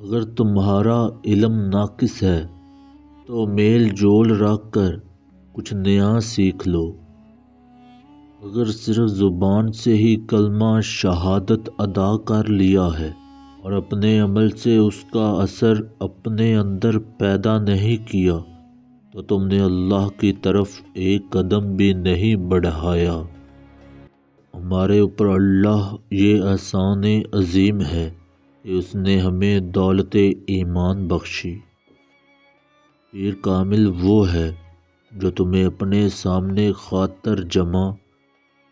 اگر تمہارا علم ناقص ہے تو میل جول رکھ کر کچھ نیا سیکھ لو۔ اگر صرف زبان سے ہی کلمہ شہادت ادا کر لیا ہے اور اپنے عمل سے اس کا اثر اپنے اندر پیدا نہیں کیا تو تم نے اللہ کی طرف ایک قدم بھی نہیں بڑھایا۔ ہمارے اوپر اللہ یہ احسان عظیم ہے کہ اس نے ہمیں دولت ایمان بخشی۔ پیر کامل وہ ہے جو تمہیں اپنے سامنے خاطر جمع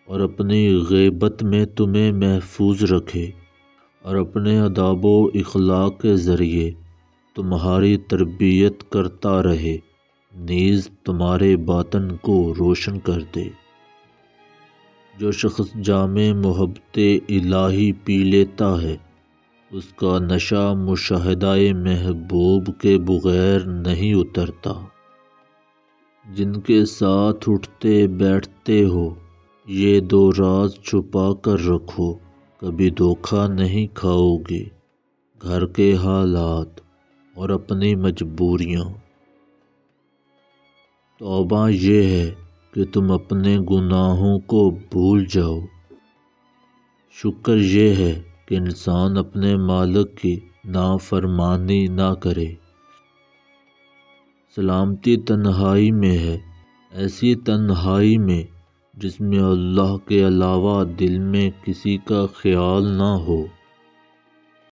اور اپنی غیبت میں تمہیں محفوظ رکھے اور اپنے آداب و اخلاق کے ذریعے تمہاری تربیت کرتا رہے، نیز تمہارے باطن کو روشن کر دے۔ جو شخص جام محبت الہی پی لیتا ہے اس کا نشہ مشاہدہ محبوب کے بغیر نہیں اترتا۔ جن کے ساتھ اٹھتے بیٹھتے ہو یہ دو راز چھپا کر رکھو، کبھی دھوکہ نہیں کھاؤ گے۔ گھر کے حالات اور اپنی مجبوریاں۔ توبہ یہ ہے کہ تم اپنے گناہوں کو بھول جاؤ۔ شکر یہ ہے کہ انسان اپنے مالک کی نافرمانی نہ کرے۔ سلامتی تنہائی میں ہے، ایسی تنہائی میں جس میں اللہ کے علاوہ دل میں کسی کا خیال نہ ہو۔